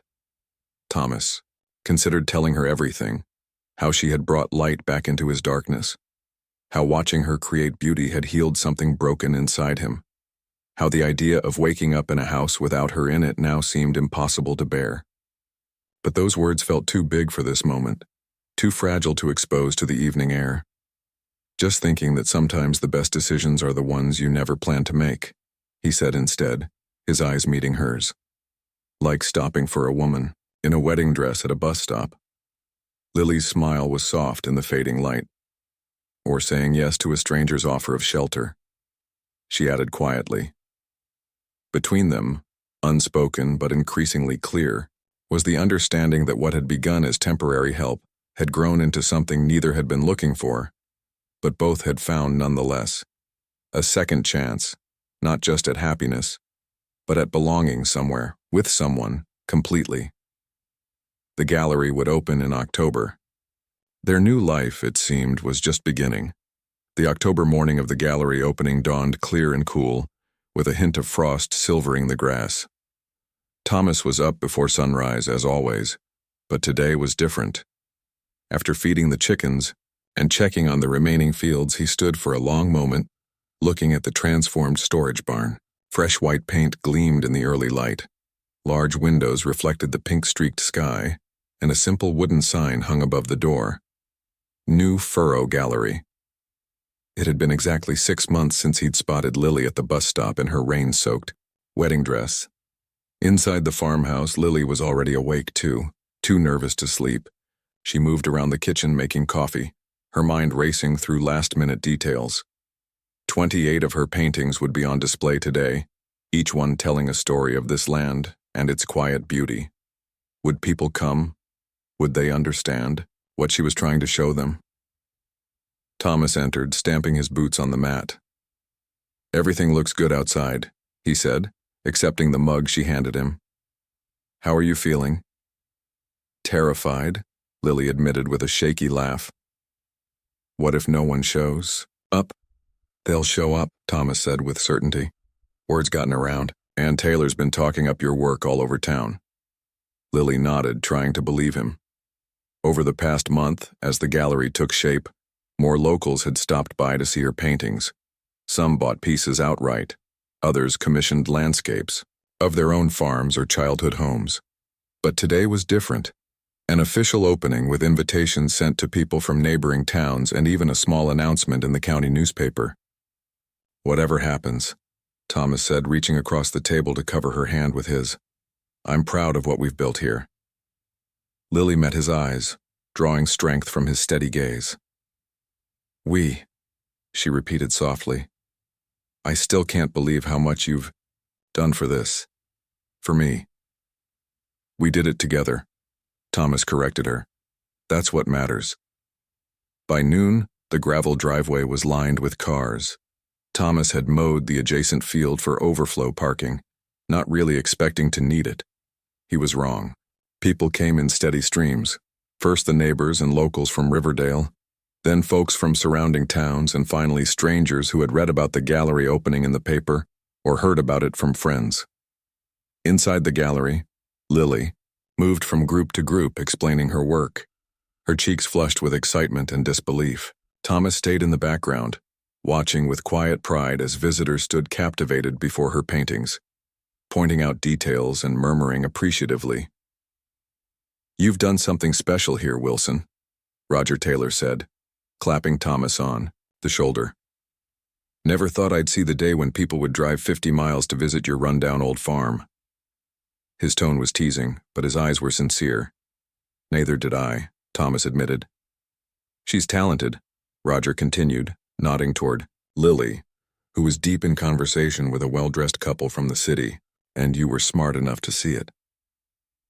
S1: Thomas considered telling her everything, how she had brought light back into his darkness, how watching her create beauty had healed something broken inside him, how the idea of waking up in a house without her in it now seemed impossible to bear. But those words felt too big for this moment, too fragile to expose to the evening air. "Just thinking that sometimes the best decisions are the ones you never plan to make," he said instead, his eyes meeting hers. "Like stopping for a woman in a wedding dress at a bus stop." Lily's smile was soft in the fading light. "Or saying yes to a stranger's offer of shelter," she added quietly. Between them, unspoken but increasingly clear, was the understanding that what had begun as temporary help had grown into something neither had been looking for, but both had found nonetheless. A second chance, not just at happiness, but at belonging somewhere, with someone, completely. The gallery would open in October. Their new life, it seemed, was just beginning. The October morning of the gallery opening dawned clear and cool, with a hint of frost silvering the grass. Thomas was up before sunrise, as always, but today was different. After feeding the chickens and checking on the remaining fields, he stood for a long moment, looking at the transformed storage barn. Fresh white paint gleamed in the early light. Large windows reflected the pink-streaked sky, and a simple wooden sign hung above the door. New Furrow Gallery. It had been exactly 6 months since he'd spotted Lily at the bus stop in her rain-soaked wedding dress. Inside the farmhouse, Lily was already awake too nervous to sleep. She moved around the kitchen making coffee, her mind racing through last-minute details. 28 of her paintings would be on display today, each one telling a story of this land and its quiet beauty. Would people come? Would they understand what she was trying to show them? Thomas entered, stamping his boots on the mat. "Everything looks good outside," he said, accepting the mug she handed him. "How are you feeling?" "Terrified," Lily admitted with a shaky laugh. "What if no one shows up?" "They'll show up," Thomas said with certainty. "Word's gotten around, and Taylor's been talking up your work all over town." Lily nodded, trying to believe him. Over the past month, as the gallery took shape, more locals had stopped by to see her paintings. Some bought pieces outright. Others commissioned landscapes of their own farms or childhood homes. But today was different. An official opening with invitations sent to people from neighboring towns and even a small announcement in the county newspaper. "Whatever happens," Thomas said, reaching across the table to cover her hand with his, "I'm proud of what we've built here." Lily met his eyes, drawing strength from his steady gaze. "We," she repeated softly. "I still can't believe how much you've done for this. For me." "We did it together," Thomas corrected her. "That's what matters." By noon, the gravel driveway was lined with cars. Thomas had mowed the adjacent field for overflow parking, not really expecting to need it. He was wrong. People came in steady streams, first the neighbors and locals from Riverdale, then folks from surrounding towns, and finally strangers who had read about the gallery opening in the paper or heard about it from friends. Inside the gallery, Lily moved from group to group explaining her work, her cheeks flushed with excitement and disbelief. Thomas stayed in the background, watching with quiet pride as visitors stood captivated before her paintings, pointing out details and murmuring appreciatively. "You've done something special here, Wilson," Roger Taylor said, clapping Thomas on the shoulder. "Never thought I'd see the day when people would drive 50 miles to visit your rundown old farm." His tone was teasing, but his eyes were sincere. "Neither did I," Thomas admitted. "She's talented," Roger continued, nodding toward Lily, who was deep in conversation with a well-dressed couple from the city, "and you were smart enough to see it."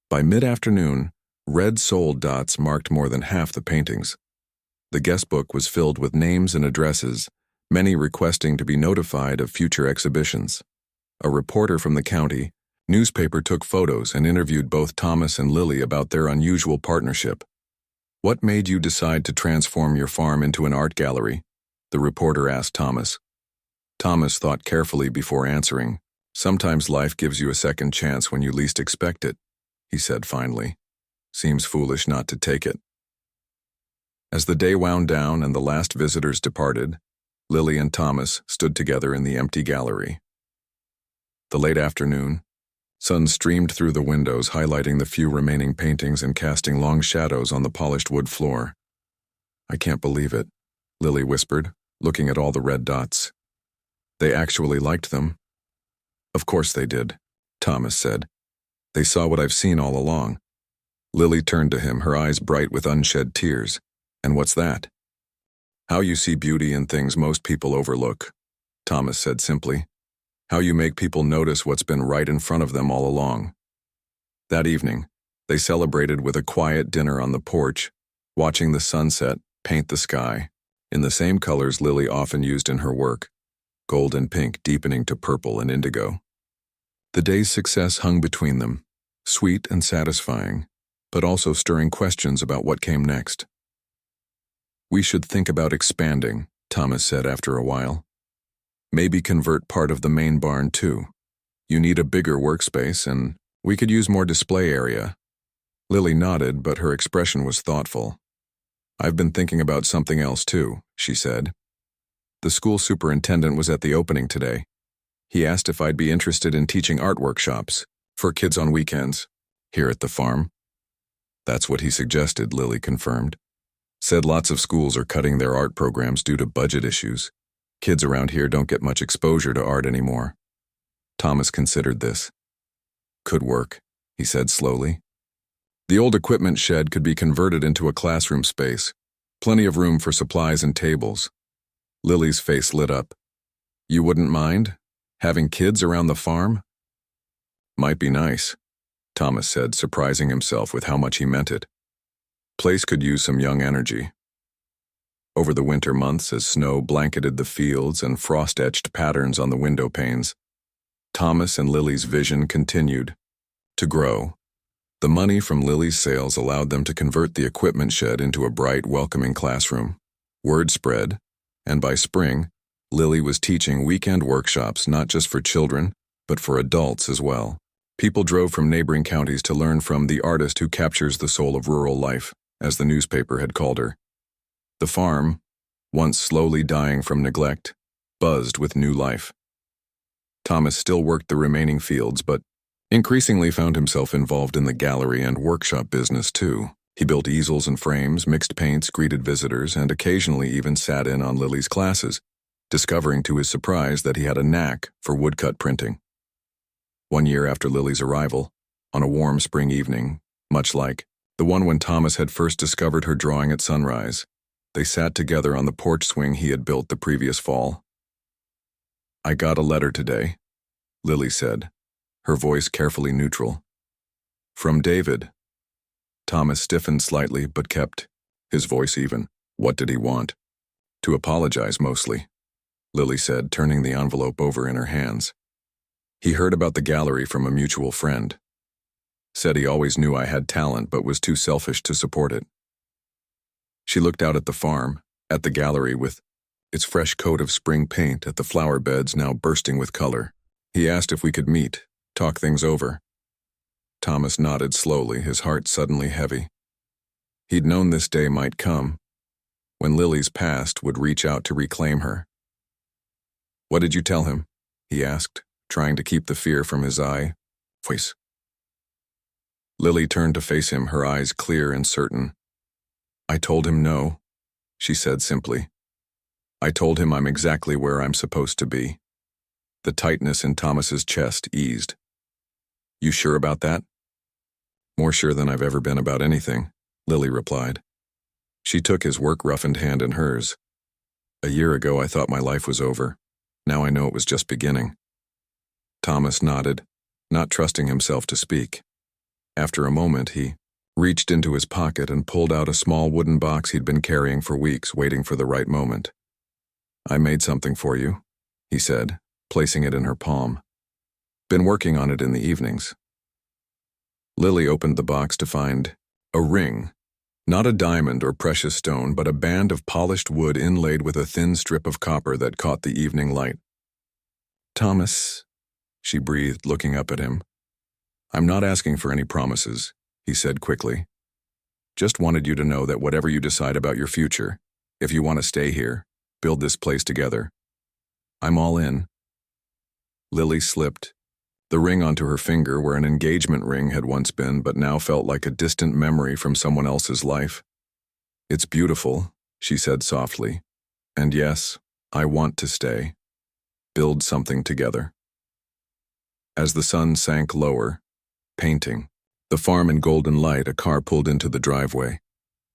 S1: By mid-afternoon, red sold dots marked more than half the paintings. The guest book was filled with names and addresses, many requesting to be notified of future exhibitions. A reporter from the county newspaper took photos and interviewed both Thomas and Lily about their unusual partnership. "What made you decide to transform your farm into an art gallery?" the reporter asked Thomas. Thomas thought carefully before answering. "Sometimes life gives you a second chance when you least expect it," he said finally. "Seems foolish not to take it." As the day wound down and the last visitors departed, Lily and Thomas stood together in the empty gallery. The late afternoon, sun streamed through the windows, highlighting the few remaining paintings and casting long shadows on the polished wood floor. "I can't believe it," Lily whispered, looking at all the red dots. "They actually liked them." "Of course they did," Thomas said. "They saw what I've seen all along." Lily turned to him, her eyes bright with unshed tears. "And what's that?" "How you see beauty in things most people overlook," Thomas said simply. "How you make people notice what's been right in front of them all along." That evening, they celebrated with a quiet dinner on the porch, watching the sunset paint the sky, in the same colors Lily often used in her work, gold and pink deepening to purple and indigo. The day's success hung between them, sweet and satisfying, but also stirring questions about what came next. "We should think about expanding," Thomas said after a while. "Maybe convert part of the main barn too. You need a bigger workspace, and we could use more display area." Lily nodded, but her expression was thoughtful. "I've been thinking about something else too," she said. "The school superintendent was at the opening today. He asked if I'd be interested in teaching art workshops for kids on weekends here at the farm." "That's what he suggested," Lily confirmed. "Said lots of schools are cutting their art programs due to budget issues. Kids around here don't get much exposure to art anymore." Thomas considered this. "Could work," he said slowly. "The old equipment shed could be converted into a classroom space. Plenty of room for supplies and tables." Lily's face lit up. "You wouldn't mind having kids around the farm?" "Might be nice," Thomas said, surprising himself with how much he meant it. "Place could use some young energy." Over the winter months, as snow blanketed the fields and frost-etched patterns on the window panes, Thomas and Lily's vision continued to grow. The money from Lily's sales allowed them to convert the equipment shed into a bright, welcoming classroom. Word spread, and by spring, Lily was teaching weekend workshops not just for children, but for adults as well. People drove from neighboring counties to learn from the artist who captures the soul of rural life, as the newspaper had called her. The farm, once slowly dying from neglect, buzzed with new life. Thomas still worked the remaining fields, but increasingly found himself involved in the gallery and workshop business too. He built easels and frames, mixed paints, greeted visitors, and occasionally even sat in on Lily's classes, discovering to his surprise that he had a knack for woodcut printing. One year after Lily's arrival, on a warm spring evening, much like the one when Thomas had first discovered her drawing at sunrise, they sat together on the porch swing he had built the previous fall. "I got a letter today," Lily said, her voice carefully neutral. "From David." Thomas stiffened slightly but kept his voice even. "What did he want?" "To apologize, mostly," Lily said, turning the envelope over in her hands. "He heard about the gallery from a mutual friend. Said he always knew I had talent but was too selfish to support it." She looked out at the farm, at the gallery with its fresh coat of spring paint, at the flower beds now bursting with color. "He asked if we could meet, talk things over." Thomas nodded slowly, his heart suddenly heavy. He'd known this day might come, when Lily's past would reach out to reclaim her. "What did you tell him?" he asked, trying to keep the fear from his voice. Lily turned to face him, her eyes clear and certain. "I told him no," she said simply. "I told him I'm exactly where I'm supposed to be." The tightness in Thomas's chest eased. "You sure about that?" "More sure than I've ever been about anything," Lily replied. She took his work-roughened hand in hers. "A year ago I thought my life was over. Now I know it was just beginning." Thomas nodded, not trusting himself to speak. After a moment, he reached into his pocket and pulled out a small wooden box he'd been carrying for weeks, waiting for the right moment. I made something for you, he said, placing it in her palm. Been working on it in the evenings. Lily opened the box to find a ring, not a diamond or precious stone, but a band of polished wood inlaid with a thin strip of copper that caught the evening light. Thomas, she breathed, looking up at him. I'm not asking for any promises, he said quickly. Just wanted you to know that whatever you decide about your future, if you want to stay here, build this place together, I'm all in. Lily slipped the ring onto her finger where an engagement ring had once been, but now felt like a distant memory from someone else's life. It's beautiful, she said softly. And yes, I want to stay. Build something together. As the sun sank lower, painting the farm in golden light, a car pulled into the driveway.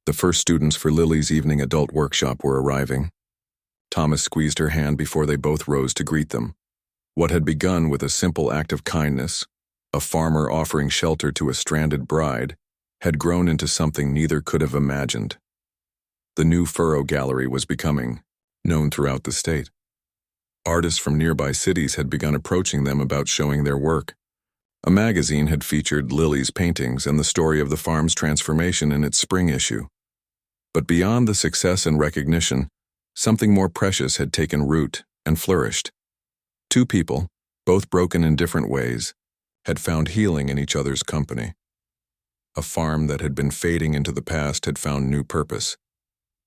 S1: The first students for Lily's evening adult workshop were arriving. Thomas squeezed her hand before they both rose to greet them. What had begun with a simple act of kindness, a farmer offering shelter to a stranded bride, had grown into something neither could have imagined. The new Furrow Gallery was becoming known throughout the state. Artists from nearby cities had begun approaching them about showing their work. A magazine had featured Lily's paintings and the story of the farm's transformation in its spring issue. But beyond the success and recognition, something more precious had taken root and flourished. Two people, both broken in different ways, had found healing in each other's company. A farm that had been fading into the past had found new purpose,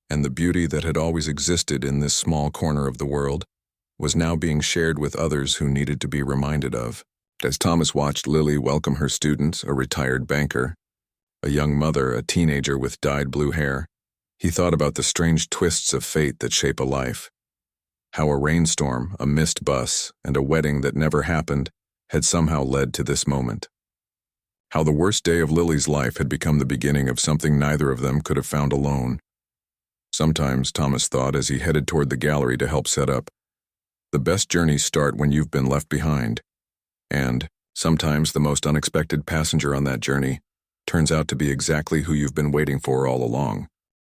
S1: and the beauty that had always existed in this small corner of the world was now being shared with others who needed to be reminded of. As Thomas watched Lily welcome her students, a retired banker, a young mother, a teenager with dyed blue hair, he thought about the strange twists of fate that shape a life. How a rainstorm, a missed bus, and a wedding that never happened had somehow led to this moment. How the worst day of Lily's life had become the beginning of something neither of them could have found alone. Sometimes, Thomas thought as he headed toward the gallery to help set up, the best journeys start when you've been left behind. And, sometimes the most unexpected passenger on that journey turns out to be exactly who you've been waiting for all along.